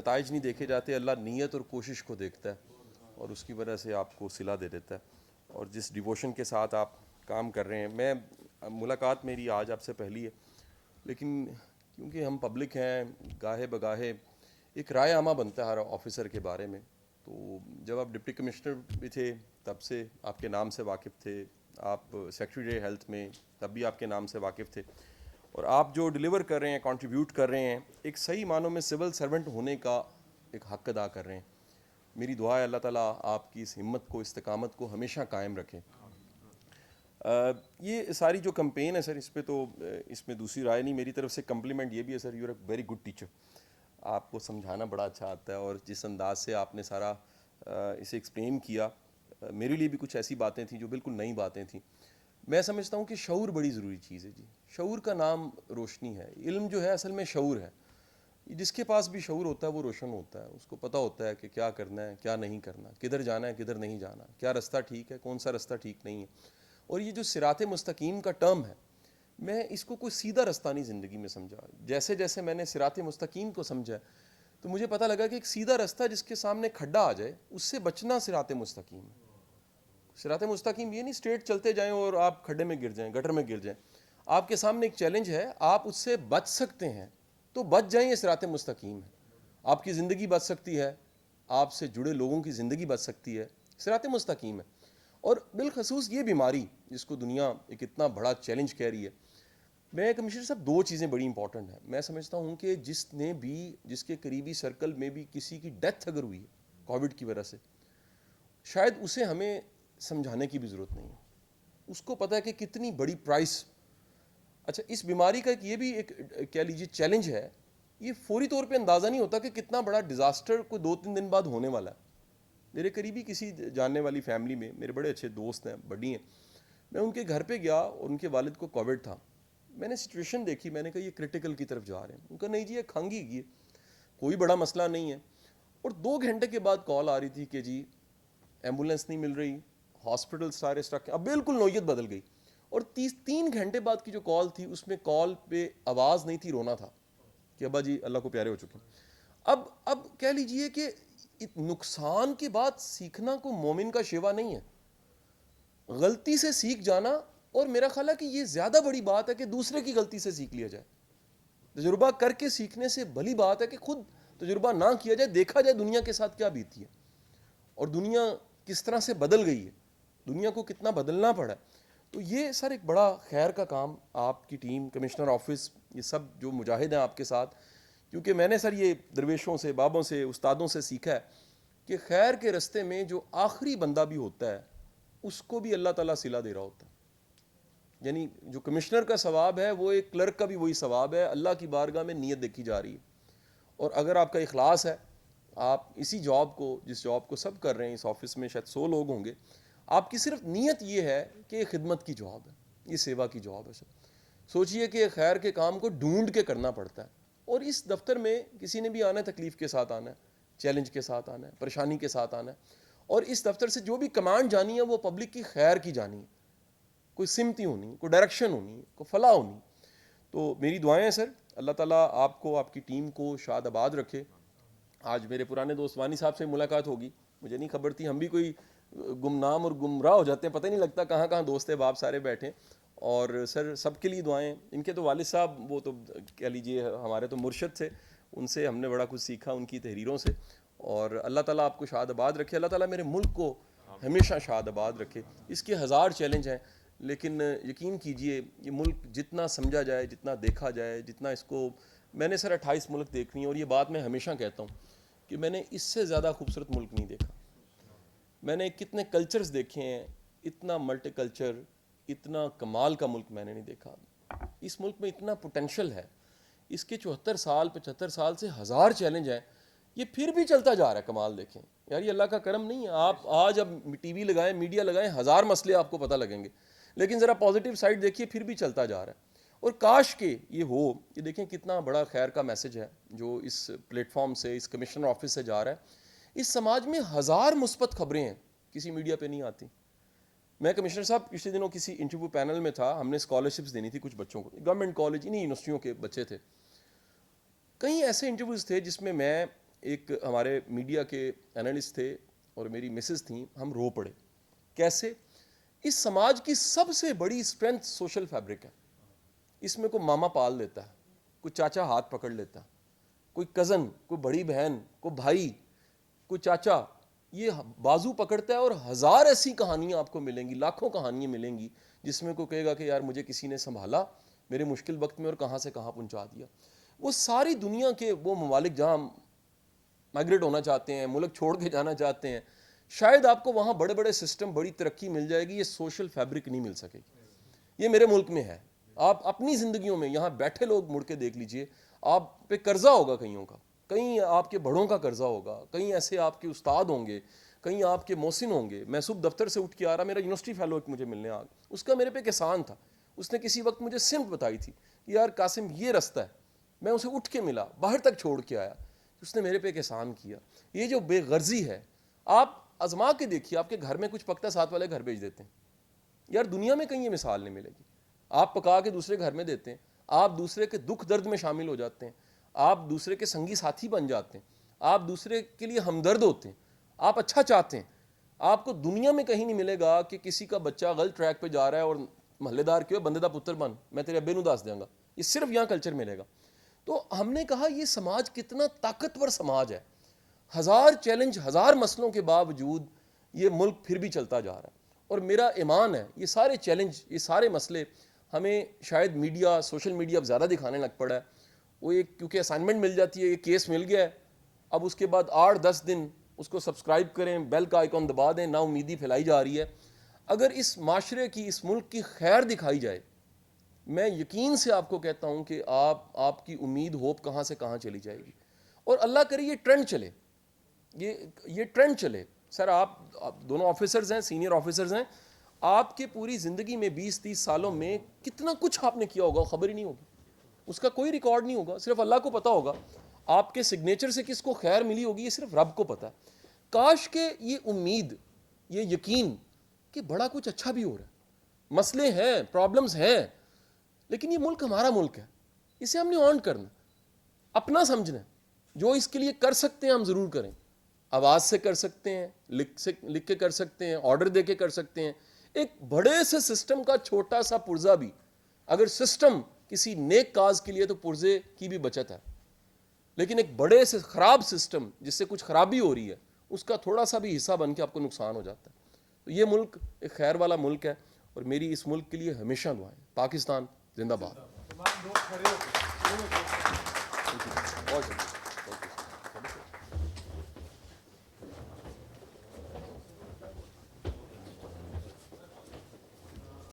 نتائج نہیں دیکھے جاتے، اللہ نیت اور کوشش کو دیکھتا ہے اور اس کی وجہ سے آپ کو صلہ دے دیتا ہے. اور جس ڈیووشن کے ساتھ آپ کام کر رہے ہیں، ملاقات میری آج آپ سے پہلی ہے، لیکن کیونکہ ہم پبلک ہیں، گاہے بگاہے ایک رائے عامہ بنتا ہے ہر آفیسر کے بارے میں. تو جب آپ ڈپٹی کمشنر بھی تھے تب سے آپ کے نام سے واقف تھے، آپ سیکرٹری ہیلتھ میں تب بھی آپ کے نام سے واقف تھے، اور آپ جو ڈیلیور کر رہے ہیں، کنٹریبیوٹ کر رہے ہیں، ایک صحیح معنوں میں سول سرونٹ ہونے کا ایک حق ادا کر رہے ہیں. میری دعا ہے اللہ تعالیٰ آپ کی اس ہمت کو، استقامت کو ہمیشہ قائم رکھے. یہ ساری جو کمپین ہے سر، اس پہ تو اس میں دوسری رائے نہیں. میری طرف سے کمپلیمنٹ یہ بھی ہے sir, you are a very good teacher. آپ کو سمجھانا بڑا اچھا آتا ہے، اور جس انداز سے آپ نے سارا اسے ایکسپلین کیا، میرے لیے بھی کچھ ایسی باتیں تھیں جو بالکل نئی باتیں تھیں. میں سمجھتا ہوں کہ شعور بڑی ضروری چیز ہے جی. شعور کا نام روشنی ہے. علم جو ہے اصل میں شعور ہے. جس کے پاس بھی شعور ہوتا ہے وہ روشن ہوتا ہے. اس کو پتہ ہوتا ہے کہ کیا کرنا ہے، کیا نہیں کرنا، کدھر جانا ہے، کدھر نہیں جانا، کیا رستہ ٹھیک ہے، کون سا رستہ ٹھیک نہیں ہے. اور یہ جو صراط مستقیم کا ٹرم ہے، میں اس کو کوئی سیدھا رستہ نہیں زندگی میں سمجھا. جیسے جیسے میں نے صراط مستقیم کو سمجھا تو مجھے پتہ لگا کہ ایک سیدھا رستہ جس کے سامنے کھڈا آ جائے اس سے بچنا صراط مستقیم ہے. صراط مستقیم یہ نہیں اسٹریٹ چلتے جائیں اور آپ کھڈے میں گر جائیں، گٹر میں گر جائیں. آپ کے سامنے ایک چیلنج ہے، آپ اس سے بچ سکتے ہیں تو بچ جائیں. یہ صراط مستقیم ہے. آپ کی زندگی بچ سکتی ہے، آپ سے جڑے لوگوں کی زندگی بچ سکتی ہے، صراط مستقیم ہے. اور بالخصوص یہ بیماری جس کو دنیا ایک اتنا بڑا چیلنج کہہ رہی ہے، میں کمشنر صاحب دو چیزیں بڑی امپورٹنٹ ہیں. میں سمجھتا ہوں کہ جس کے قریبی سرکل میں بھی کسی کی ڈیتھ اگر ہوئی ہے کووڈ کی وجہ سے، شاید اسے ہمیں سمجھانے کی بھی ضرورت نہیں ہے. اس کو پتہ ہے کہ کتنی بڑی پرائس. اچھا، اس بیماری کا یہ بھی ایک کہہ لیجیے چیلنج ہے. یہ فوری طور پہ اندازہ نہیں ہوتا کہ کتنا بڑا ڈیزاسٹر کو 2-3 دن بعد ہونے والا ہے. میرے قریبی کسی جاننے والی فیملی میں میرے بڑے اچھے دوست ہیں، بڈی ہیں، میں ان کے گھر پہ گیا اور ان کے والد کو کووڈ تھا. میں نے سچویشن دیکھی، میں نے کہا یہ کرٹیکل کی طرف جا رہے ہیں. ان کا نہیں جی یہ کھنگ ہی ہے، کوئی بڑا مسئلہ نہیں ہے. اور 2 گھنٹے کے بعد کال آ رہی تھی کہ جی ایمبولینس نہیں مل رہی، ہاسپٹل سارے اسٹرک. اب بالکل نوعیت بدل گئی. اور 3 گھنٹے بعد کی جو کال تھی اس میں کال پہ آواز نہیں تھی، رونا تھا کہ ابا جی اللہ کو پیارے ہو چکے ہیں. اب کہہ لیجئے کہ نقصان کے بعد سیکھنا کو مومن کا شیوا نہیں ہے. غلطی سے سیکھ جانا، اور میرا خیال ہے کہ یہ زیادہ بڑی بات ہے کہ دوسرے کی غلطی سے سیکھ لیا جائے. تجربہ کر کے سیکھنے سے بھلی بات ہے کہ خود تجربہ نہ کیا جائے، دیکھا جائے دنیا کے ساتھ کیا بیتی ہے اور دنیا کس طرح سے بدل گئی ہے، دنیا کو کتنا بدلنا پڑا ہے. تو یہ سر ایک بڑا خیر کا کام آپ کی ٹیم، کمشنر آفس، یہ سب جو مجاہد ہیں آپ کے ساتھ. کیونکہ میں نے سر یہ درویشوں سے، بابوں سے، استادوں سے سیکھا ہے کہ خیر کے رستے میں جو آخری بندہ بھی ہوتا ہے اس کو بھی اللہ تعالیٰ صلہ دے رہا ہوتا ہے. یعنی جو کمشنر کا ثواب ہے وہ ایک کلرک کا بھی وہی ثواب ہے. اللہ کی بارگاہ میں نیت دیکھی جا رہی ہے. اور اگر آپ کا اخلاص ہے، آپ اسی جاب کو، جس جاب کو سب کر رہے ہیں، اس آفس میں شاید 100 لوگ ہوں گے، آپ کی صرف نیت یہ ہے کہ یہ خدمت کی جاب ہے، یہ سیوا کی جاب ہے. سر سوچئے کہ خیر کے کام کو ڈھونڈ کے کرنا پڑتا ہے. اور اس دفتر میں کسی نے بھی آنا ہے تکلیف کے ساتھ آنا ہے، چیلنج کے ساتھ آنا ہے، پریشانی کے ساتھ آنا ہے. اور اس دفتر سے جو بھی کمانڈ جانی ہے وہ پبلک کی خیر کی جانی ہے. کوئی سمتی ہونی، کوئی ڈائریکشن ہونی، کوئی فلاح ہونی. تو میری دعائیں ہیں سر، اللہ تعالیٰ آپ کو، آپ کی ٹیم کو شاد آباد رکھے. آج میرے پرانے دوست وانی صاحب سے ملاقات ہوگی، مجھے نہیں خبر تھی. ہم بھی کوئی گمنام اور گمراہ ہو جاتے ہیں، پتہ نہیں لگتا کہاں کہاں دوست باپ سارے بیٹھے. اور سر سب کے لیے دعائیں. ان کے تو والد صاحب وہ تو کہہ لیجئے ہمارے تو مرشد تھے، ان سے ہم نے بڑا کچھ سیکھا، ان کی تحریروں سے. اور اللہ تعالیٰ آپ کو شاد آباد رکھے. اللہ تعالیٰ میرے ملک کو ہمیشہ شاد آباد رکھے. اس کے 1000 چیلنج ہیں، لیکن یقین کیجئے یہ ملک جتنا سمجھا جائے، جتنا دیکھا جائے، جتنا اس کو، میں نے سر 28 ملک دیکھ لی ہیں، اور یہ بات میں ہمیشہ کہتا ہوں کہ میں نے اس سے زیادہ خوبصورت ملک نہیں دیکھا. میں نے کتنے کلچرز دیکھے ہیں، اتنا ملٹی کلچر، اتنا کمال کا ملک میں نے نہیں دیکھا. اس ملک میں اتنا پوٹینشل ہے. اس کے 74 سال 75 سال سے 1000 چیلنج ہیں، یہ پھر بھی چلتا جا رہا ہے. کمال دیکھیں یار، یہ اللہ کا کرم نہیں ہے. آپ آج اب ٹی وی لگائیں، میڈیا لگائیں، 1000 مسئلے آپ کو پتہ لگیں گے، لیکن ذرا پازیٹیو سائڈ دیکھیے، پھر بھی چلتا جا رہا ہے. اور کاش کہ یہ ہو. یہ دیکھیں کتنا بڑا خیر کا میسج ہے جو اس پلیٹ فارم سے، اس کمشنر آفس سے جا رہا ہے. اس سماج میں 1000 مثبت خبریں ہیں، کسی میڈیا پہ نہیں آتی. میں کمشنر صاحب پچھلے دنوں کسی انٹرویو پینل میں تھا، ہم نے اسکالرشپس دینی تھی کچھ بچوں کو، گورنمنٹ کالج، انہیں یونیورسٹیوں کے بچے تھے. کئی ایسے انٹرویوز تھے جس میں ایک ہمارے میڈیا کے انالسٹ تھے اور میری مسز تھیں, ہم رو پڑے. کیسے؟ اس سماج کی سب سے بڑی اسٹرینتھ سوشل فیبرک ہے. اس میں کوئی ماما پال دیتا ہے, کوئی چاچا ہاتھ پکڑ لیتا ہے, کوئی کزن, کوئی بڑی بہن, کوئی بھائی, کوئی چاچا یہ بازو پکڑتا ہے, اور ہزار ایسی کہانیاں آپ کو ملیں گی, لاکھوں کہانیاں ملیں گی جس میں کوئی کہے گا کہ یار مجھے کسی نے سنبھالا میرے مشکل وقت میں اور کہاں سے کہاں پہنچا دیا. وہ ساری دنیا کے وہ ممالک جہاں مائگریٹ ہونا چاہتے ہیں, ملک چھوڑ کے جانا چاہتے ہیں, شاید آپ کو وہاں بڑے بڑے سسٹم, بڑی ترقی مل جائے گی, یہ سوشل فیبرک نہیں مل سکے گی. یہ میرے ملک میں ہے. آپ اپنی زندگیوں میں یہاں بیٹھے لوگ مڑ کے دیکھ لیجئے, آپ پہ قرضہ ہوگا کئیوں کا, کہیں آپ کے بڑوں کا قرضہ ہوگا, کہیں ایسے آپ کے استاد ہوں گے, کہیں آپ کے محسن ہوں گے. میں صبح دفتر سے اٹھ کے آ رہا, میرا یونیورسٹی فیلو ایک مجھے ملنے آ گیا, اس کا میرے پہ ایک احسان تھا. اس نے کسی وقت مجھے سمت بتائی تھی کہ یار قاسم یہ رستہ ہے, میں اسے اٹھ کے ملا, باہر تک چھوڑ کے آیا, اس نے میرے پہ ایک احسان کیا. یہ جو بے غرضی ہے, آپ آزما کے دیکھیے, آپ کے گھر میں کچھ پکتا ساتھ والے گھر بھیج دیتے ہیں. یار دنیا میں کہیں یہ مثال نہیں ملے گی. آپ پکا کے دوسرے گھر میں دیتے ہیں, آپ دوسرے کے دکھ درد میں شامل ہو جاتے ہیں, آپ دوسرے کے سنگی ساتھی بن جاتے ہیں, آپ دوسرے کے لیے ہمدرد ہوتے ہیں, آپ اچھا چاہتے ہیں. آپ کو دنیا میں کہیں نہیں ملے گا کہ کسی کا بچہ غلط ٹریک پہ جا رہا ہے اور محلے دار کیوں بندے دا پتر بن, میں تیرے ابے نو دس دیں گا. یہ صرف یہاں کلچر ملے گا. تو ہم نے کہا یہ سماج کتنا طاقتور سماج ہے, ہزار چیلنج, ہزار مسئلوں کے باوجود یہ ملک پھر بھی چلتا جا رہا ہے. اور میرا ایمان ہے یہ سارے چیلنج, یہ سارے مسئلے ہمیں شاید میڈیا, سوشل میڈیا اب زیادہ دکھانے لگ پڑا ہے. وہ ایک کیونکہ اسائنمنٹ مل جاتی ہے, یہ کیس مل گیا ہے, اب اس کے بعد 8-10 دن اس کو سبسکرائب کریں, بیل کا آئیکن دبا دیں, نا امیدی پھیلائی جا رہی ہے. اگر اس معاشرے کی, اس ملک کی خیر دکھائی جائے, میں یقین سے آپ کو کہتا ہوں کہ آپ کی امید, ہوپ کہاں سے کہاں چلی جائے گی. اور اللہ کرے یہ ٹرینڈ چلے, یہ ٹرینڈ چلے. سر آپ دونوں آفیسرز ہیں, سینئر آفیسرز ہیں, آپ کے پوری زندگی میں 20-30 سالوں میں کتنا کچھ آپ نے کیا ہوگا خبر ہی نہیں ہوگی, اس کا کوئی ریکارڈ نہیں ہوگا, صرف اللہ کو پتا ہوگا. آپ کے سگنیچر سے کس کو خیر ملی ہوگی یہ صرف رب کو پتا ہے. کاش کہ یہ امید, یہ یقین کہ بڑا کچھ اچھا بھی ہو رہا ہے, مسئلے ہیں, پرابلمز ہیں, لیکن یہ ملک ہمارا ملک ہے, اسے ہم نے آن کرنا, اپنا سمجھنا ہے. جو اس کے لیے کر سکتے ہیں ہم ضرور کریں. آواز سے کر سکتے ہیں, لکھ کے کر سکتے ہیں, آرڈر دے کے کر سکتے ہیں. ایک بڑے سے سسٹم کا چھوٹا سا پرزہ بھی اگر سسٹم کسی نیک کاز کے لیے تو پرزے کی بھی بچت ہے, لیکن ایک بڑے سے خراب سسٹم جس سے کچھ خرابی ہو رہی ہے اس کا تھوڑا سا بھی حصہ بن کے آپ کو نقصان ہو جاتا ہے. تو یہ ملک ایک خیر والا ملک ہے, اور میری اس ملک کے لیے ہمیشہ دعائیں. پاکستان زندہ باد.